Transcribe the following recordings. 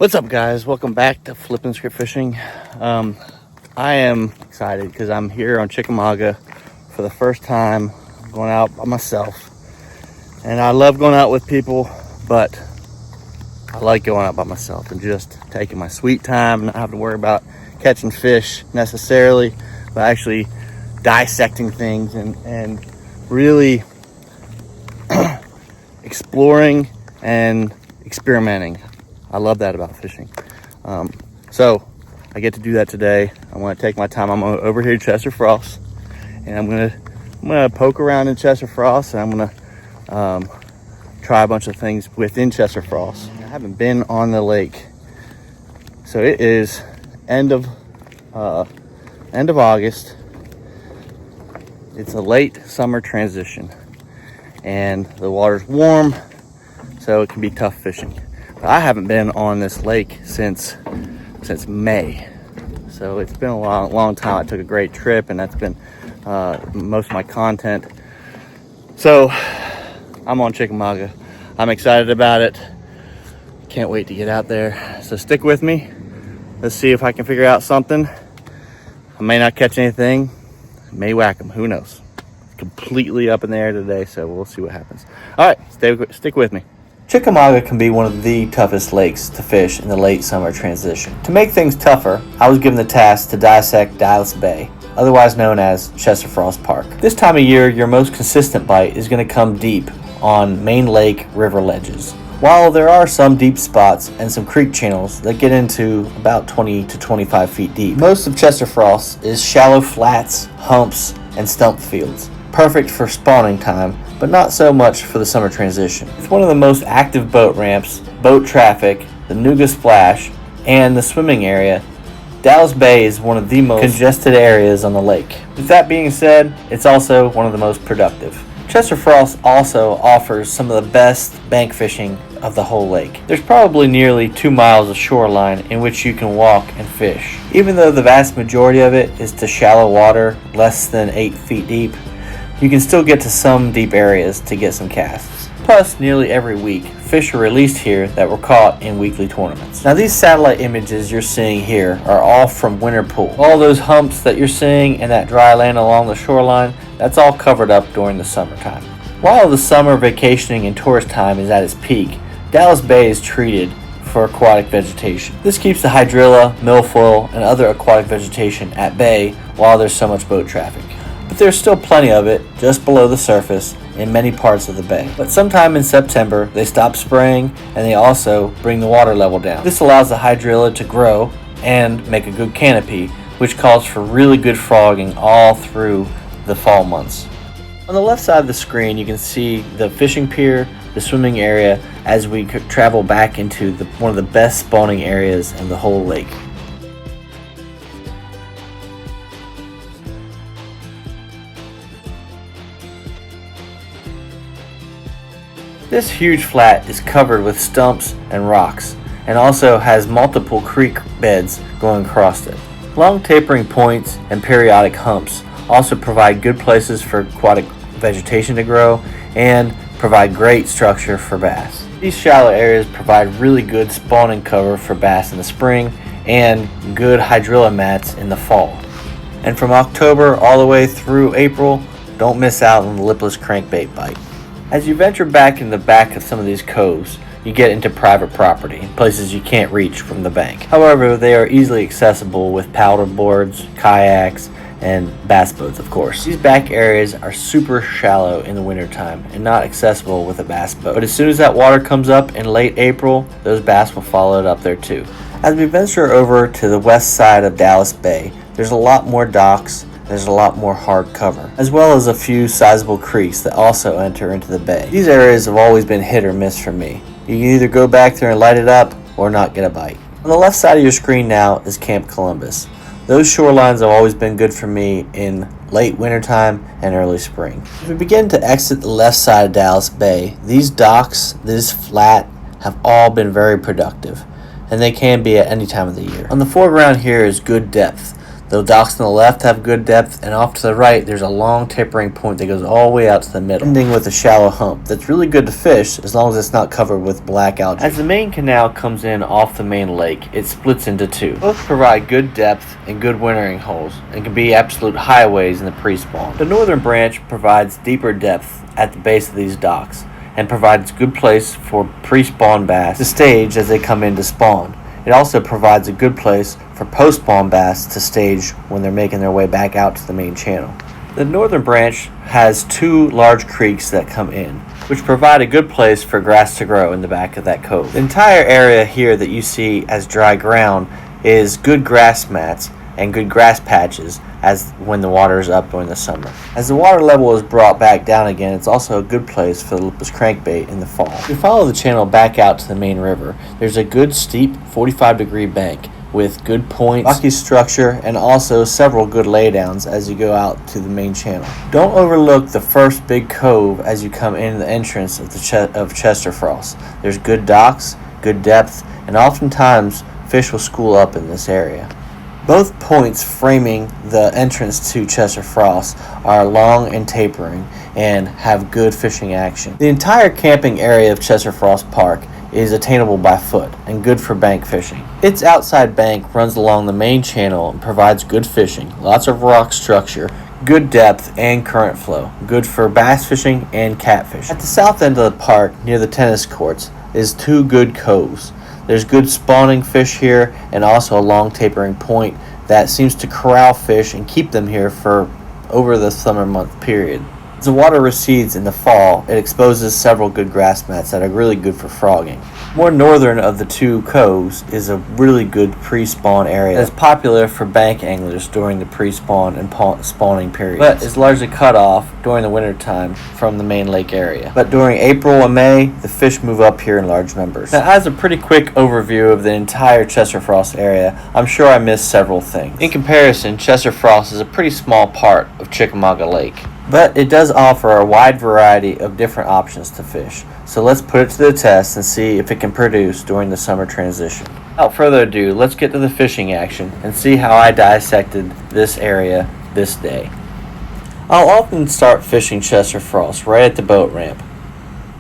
What's up, guys? Welcome back to Flippin' Script Fishing. I am excited because I'm here on Chickamauga for the first time. I'm going out by myself, and I love going out with people, but I like going out by myself and just taking my sweet time, not having to worry about catching fish necessarily, but actually dissecting things and really exploring and experimenting. I love that about fishing. So I get to do that today. I'm going to take my time. I'm over here at Chester Frost, and I'm gonna poke around in Chester Frost, and I'm gonna try a bunch of things within Chester Frost. I haven't been on the lake, so it is end of August. It's a late summer transition, and the water's warm, so it can be tough fishing. I haven't been on this lake since May, so it's been a long time. I took a great trip, and that's been most of my content. So I'm on Chickamauga. I'm excited about it. Can't wait to get out there. So stick with me. Let's see if I can figure out something. I may not catch anything. I may whack them. Who knows? It's completely up in the air today, so we'll see what happens. All right, stick with me. Chickamauga can be one of the toughest lakes to fish in the late summer transition. To make things tougher, I was given the task to dissect Dallas Bay, otherwise known as Chester Frost Park. This time of year, your most consistent bite is going to come deep on main lake river ledges. While there are some deep spots and some creek channels that get into about 20 to 25 feet deep, most of Chester Frost is shallow flats, humps, and stump fields. Perfect for spawning time, but not so much for the summer transition. It's one of the most active boat ramps, boat traffic, the Nuga Splash, and the swimming area. Dallas Bay is one of the most congested areas on the lake. With that being said, it's also one of the most productive. Chester Frost also offers some of the best bank fishing of the whole lake. There's probably nearly 2 miles of shoreline in which you can walk and fish. Even though the vast majority of it is to shallow water, less than 8 feet deep, you can still get to some deep areas to get some casts. Plus, nearly every week, fish are released here that were caught in weekly tournaments. Now, these satellite images you're seeing here are all from winter pool. All those humps that you're seeing and that dry land along the shoreline, that's all covered up during the summertime. While the summer vacationing and tourist time is at its peak, Dallas Bay is treated for aquatic vegetation. This keeps the hydrilla, milfoil, and other aquatic vegetation at bay while there's so much boat traffic. But there's still plenty of it just below the surface in many parts of the bay. But sometime in September, they stop spraying, and they also bring the water level down. This allows the hydrilla to grow and make a good canopy, which calls for really good frogging all through the fall months. On the left side of the screen, you can see the fishing pier, the swimming area, as we travel back into one of the best spawning areas in the whole lake. This huge flat is covered with stumps and rocks, and also has multiple creek beds going across it. Long tapering points and periodic humps also provide good places for aquatic vegetation to grow and provide great structure for bass. These shallow areas provide really good spawning cover for bass in the spring and good hydrilla mats in the fall. And from October all the way through April, don't miss out on the lipless crankbait bite. As you venture back in the back of some of these coves, you get into private property, places you can't reach from the bank. However, they are easily accessible with paddle boards, kayaks, and bass boats, of course. These back areas are super shallow in the wintertime and not accessible with a bass boat. But as soon as that water comes up in late April, those bass will follow it up there too. As we venture over to the west side of Dallas Bay, there's a lot more docks. There's a lot more hard cover, as well as a few sizable creeks that also enter into the bay. These areas have always been hit or miss for me. You can either go back there and light it up or not get a bite. On the left side of your screen now is Camp Columbus. Those shorelines have always been good for me in late wintertime and early spring. As we begin to exit the left side of Dallas Bay, these docks, this flat, have all been very productive, and they can be at any time of the year. On the foreground here is good depth. The docks on the left have good depth, and off to the right there's a long tapering point that goes all the way out to the middle, ending with a shallow hump that's really good to fish as long as it's not covered with black algae. As the main canal comes in off the main lake, it splits into two. Both provide good depth and good wintering holes, and can be absolute highways in the pre-spawn. The northern branch provides deeper depth at the base of these docks, and provides a good place for pre-spawn bass to stage as they come in to spawn. It also provides a good place for post-spawn bass to stage when they're making their way back out to the main channel. The northern branch has two large creeks that come in, which provide a good place for grass to grow in the back of that cove. The entire area here that you see as dry ground is good grass mats and good grass patches as when the water is up during the summer. As the water level is brought back down again, it's also a good place for the lipless crankbait in the fall. If you follow the channel back out to the main river, there's a good steep 45-degree bank with good points, rocky structure, and also several good laydowns as you go out to the main channel. Don't overlook the first big cove as you come in the entrance of the Chester Frost. There's good docks, good depth, and oftentimes fish will school up in this area. Both points framing the entrance to Chester Frost are long and tapering and have good fishing action. The entire camping area of Chester Frost Park is attainable by foot and good for bank fishing. Its outside bank runs along the main channel and provides good fishing, lots of rock structure, good depth and current flow, good for bass fishing and catfish. At the south end of the park, near the tennis courts, is two good coves. There's good spawning fish here and also a long tapering point that seems to corral fish and keep them here for over the summer month period. As the water recedes in the fall, it exposes several good grass mats that are really good for frogging. More northern of the two coves is a really good pre-spawn area that's popular for bank anglers during the pre-spawn and spawning period, but is largely cut off during the winter time from the main lake area. But during April and May, the fish move up here in large numbers. Now, as a pretty quick overview of the entire Chester Frost area, I'm sure I missed several things. In comparison, Chester Frost is a pretty small part of Chickamauga Lake, but it does offer a wide variety of different options to fish. So let's put it to the test and see if it can produce during the summer transition. Without further ado, let's get to the fishing action and see how I dissected this area this day. I'll often start fishing Chester Frost right at the boat ramp,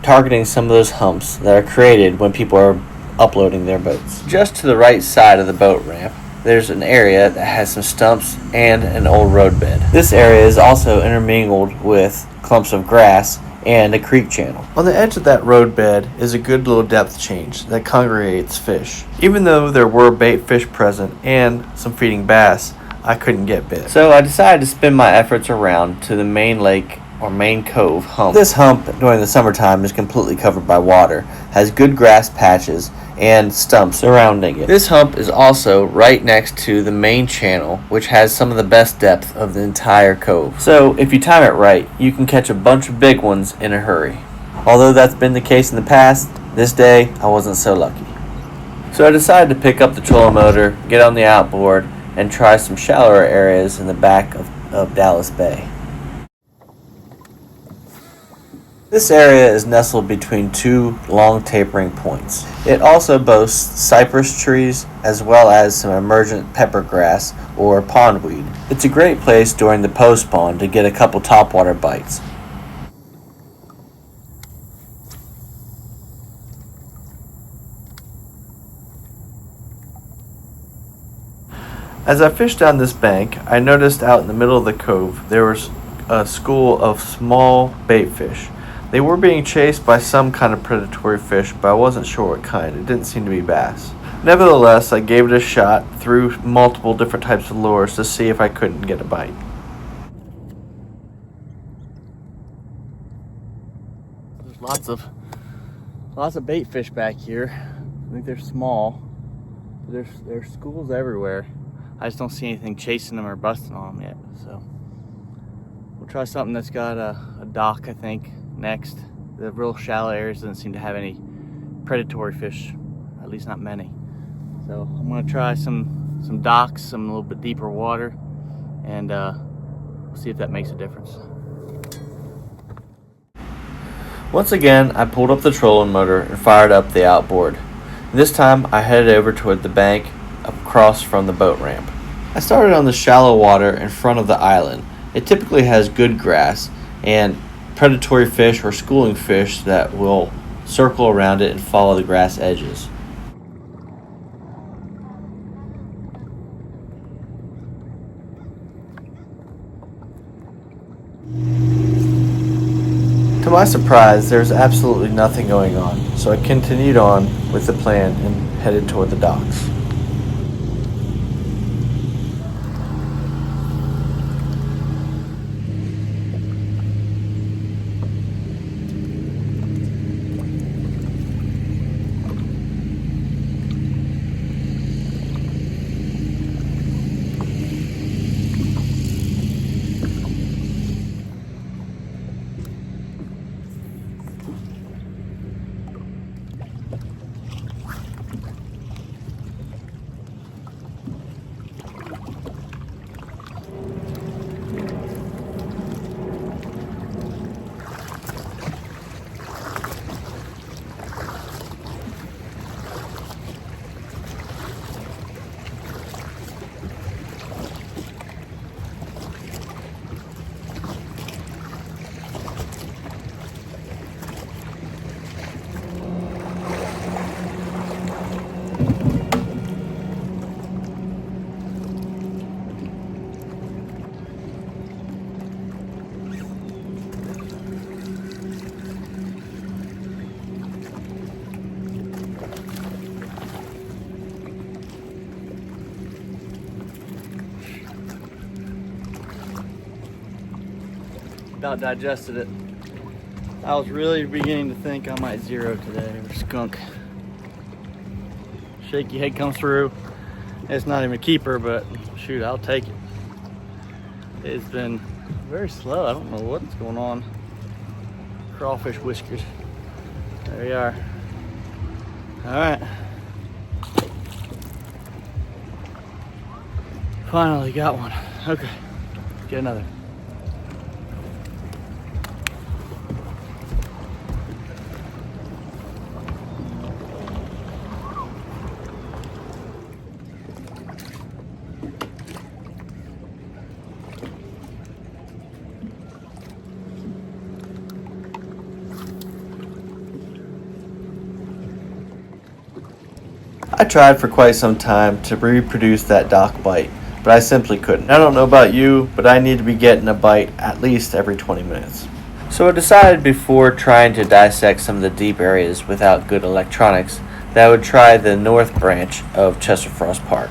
targeting some of those humps that are created when people are uploading their boats. Just to the right side of the boat ramp, there's an area that has some stumps and an old roadbed. This area is also intermingled with clumps of grass and a creek channel. On the edge of that roadbed is a good little depth change that congregates fish. Even though there were bait fish present and some feeding bass, I couldn't get bit. So I decided to spin my efforts around to the main lake or main cove hump. This hump during the summertime is completely covered by water, has good grass patches and stumps surrounding it. This hump is also right next to the main channel, which has some of the best depth of the entire cove. So if you time it right, you can catch a bunch of big ones in a hurry. Although that's been the case in the past, this day I wasn't so lucky. So I decided to pick up the trolling motor, get on the outboard, and try some shallower areas in the back of Dallas Bay. This area is nestled between two long tapering points. It also boasts cypress trees as well as some emergent pepper grass or pondweed. It's a great place during the post-spawn to get a couple topwater bites. As I fished down this bank, I noticed out in the middle of the cove there was a school of small bait fish. They were being chased by some kind of predatory fish, but I wasn't sure what kind. It didn't seem to be bass. Nevertheless, I gave it a shot through multiple different types of lures to see if I couldn't get a bite. There's lots of bait fish back here. I think they're small. There's schools everywhere. I just don't see anything chasing them or busting on them yet. So we'll try something that's got a dock, I think. Next, the real shallow areas doesn't seem to have any predatory fish, at least not many. So I'm gonna try some docks, some a little bit deeper water, and see if that makes a difference. Once again, I pulled up the trolling motor and fired up the outboard. This time I headed over toward the bank across from the boat ramp. I started on the shallow water in front of the island. It typically has good grass and predatory fish or schooling fish that will circle around it and follow the grass edges. To my surprise, there's absolutely nothing going on, so I continued on with the plan and headed toward the docks. About digested it. I was really beginning to think I might zero today or skunk. Shaky head comes through. It's not even a keeper, but shoot, I'll take it. It's been very slow. I don't know what's going on. Crawfish whiskers. There we are. All right. Finally got one. Okay, get another. I tried for quite some time to reproduce that dock bite, but I simply couldn't. I don't know about you, but I need to be getting a bite at least every 20 minutes. So I decided before trying to dissect some of the deep areas without good electronics that I would try the north branch of Chester Frost Park.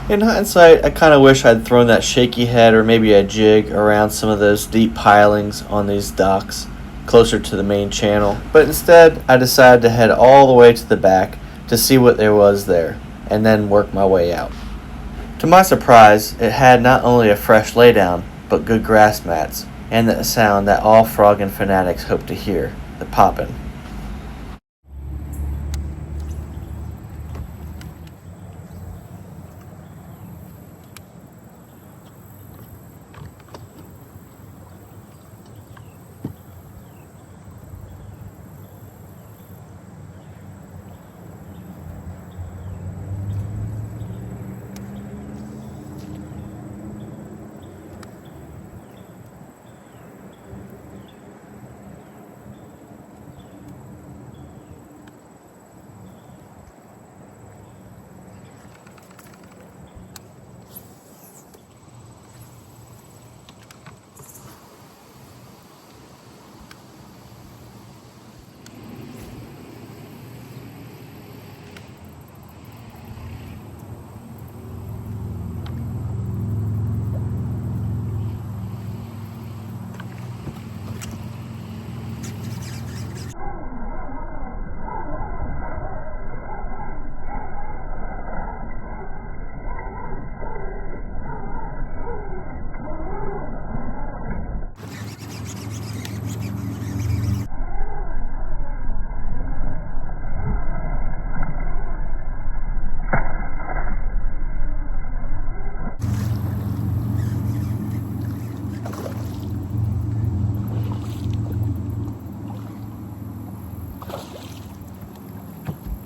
In hindsight, I kind of wish I'd thrown that shaky head or maybe a jig around some of those deep pilings on these docks closer to the main channel, but instead I decided to head all the way to the back to see what there was there, and then work my way out. To my surprise, it had not only a fresh laydown, but good grass mats, and the sound that all frogging fanatics hope to hear, the popping.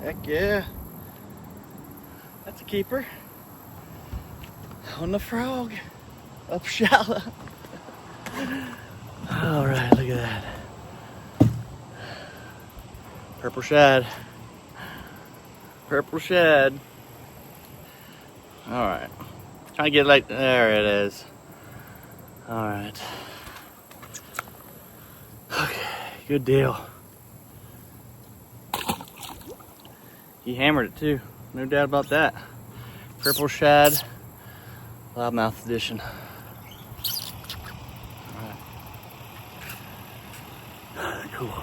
Heck yeah, that's a keeper. On the frog. Up shallow. All right, look at that. Purple shad. Purple shad. All right. Trying to get like, there it is. All right. Okay, good deal. He hammered it too, no doubt about that. Purple shad, loudmouth edition. All right. Cool.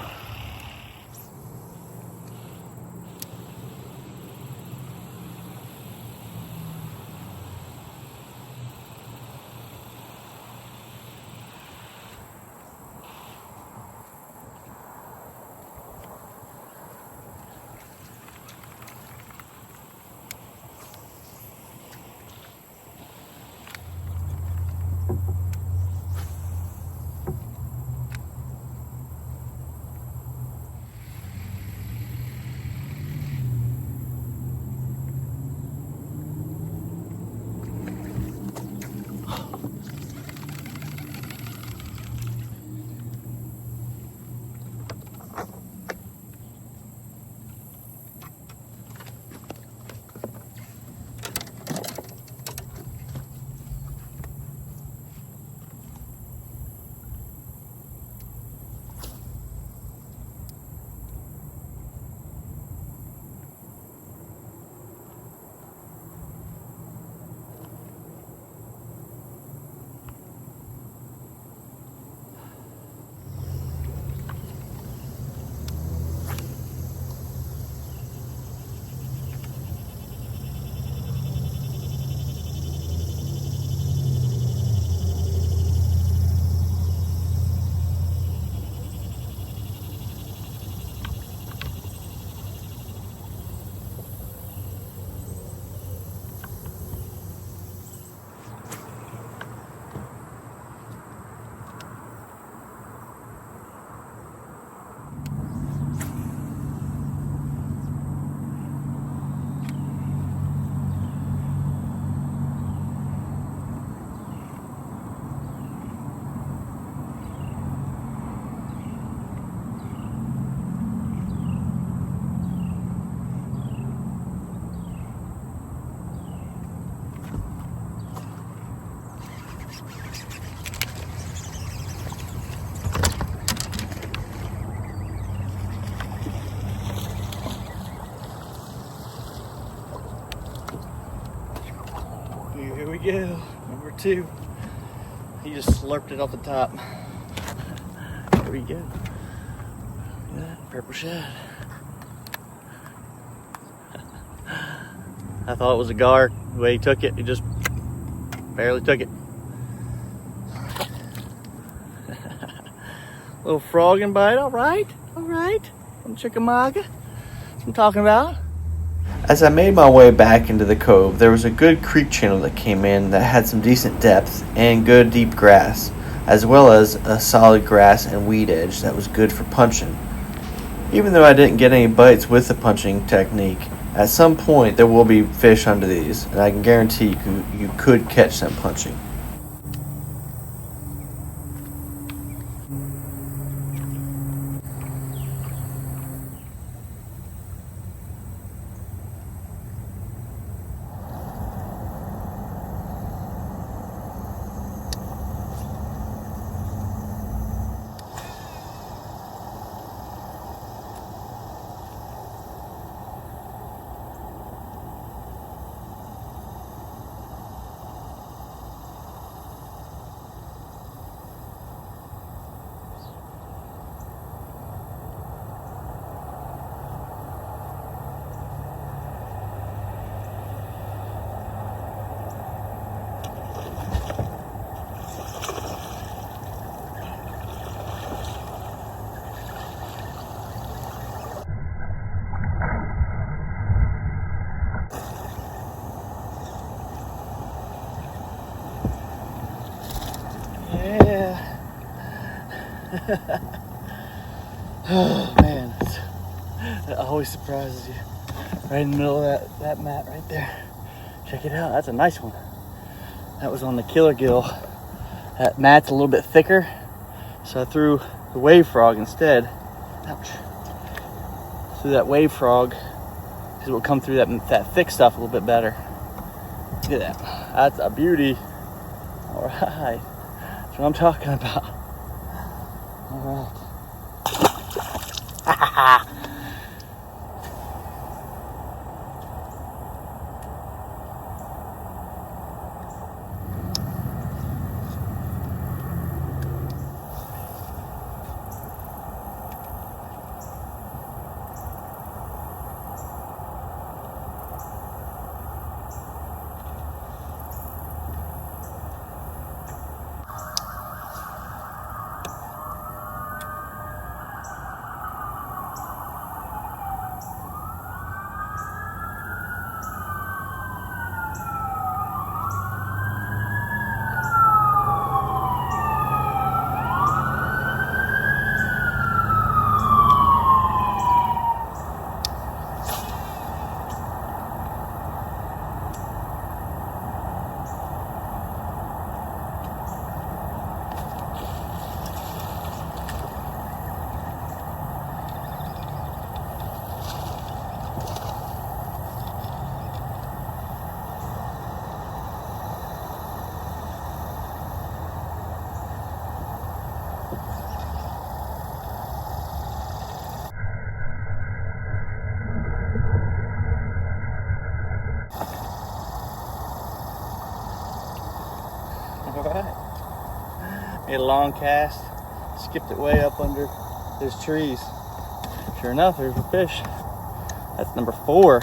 Here we go, number 2. He just slurped it off the top. Here we go. Look at that, purple shad. I thought it was a gar. The way he took it, he just barely took it. Little frog and bite, all right, from Chickamauga. That's what I'm talking about. As I made my way back into the cove, there was a good creek channel that came in that had some decent depth and good deep grass, as well as a solid grass and weed edge that was good for punching. Even though I didn't get any bites with the punching technique, at some point there will be fish under these, and I can guarantee you could catch them punching. Yeah. Oh man, that always surprises you. Right in the middle of that mat right there. Check it out, that's a nice one. That was on the killer gill. That mat's a little bit thicker, so I threw the wave frog instead. Ouch. Threw that wave frog because it will come through that thick stuff a little bit better. Look at that. That's a beauty. All right. That's what I'm talking about. All right. Alright. Made a long cast, skipped it way up under those trees. Sure enough, there's a fish. That's number 4.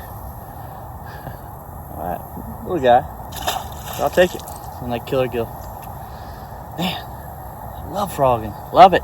Alright, little guy. But I'll take it on that killer gill. Man, I love frogging. Love it.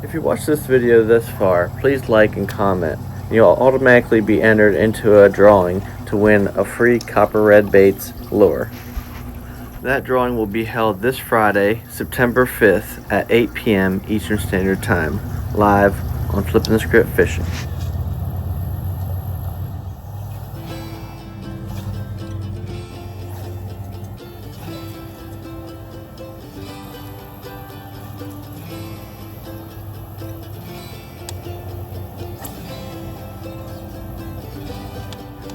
If you watched this video thus far, please like and comment. You'll automatically be entered into a drawing to win a free Copper Red Baits lure. That drawing will be held this Friday, September 5th at 8 p.m. Eastern Standard Time, live on Flipping the Script Fishing.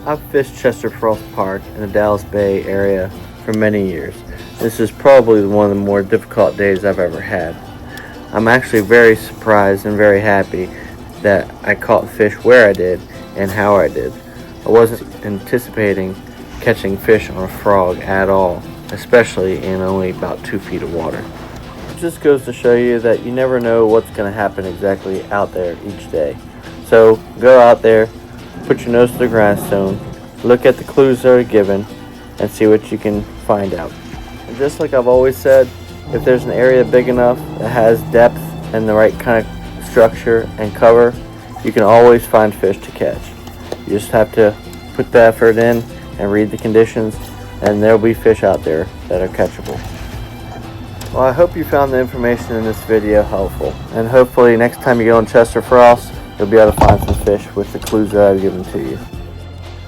I've fished Chester Frost Park in the Dallas Bay area for many years. This is probably one of the more difficult days I've ever had. I'm actually very surprised and very happy that I caught fish where I did and how I did. I wasn't anticipating catching fish on a frog at all, especially in only about 2 feet of water. It just goes to show you that you never know what's going to happen exactly out there each day. So go out there, put your nose to the grindstone, look at the clues that are given, and see what you can find out. And just like I've always said, if there's an area big enough that has depth and the right kind of structure and cover, you can always find fish to catch. You just have to put the effort in and read the conditions, and there'll be fish out there that are catchable. Well, I hope you found the information in this video helpful, and hopefully next time you go on Chester Frost, you'll be able to find some fish with the clues that I've given to you.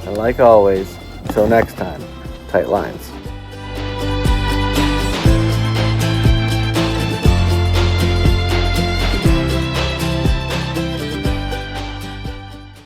And like always, until next time, tight lines.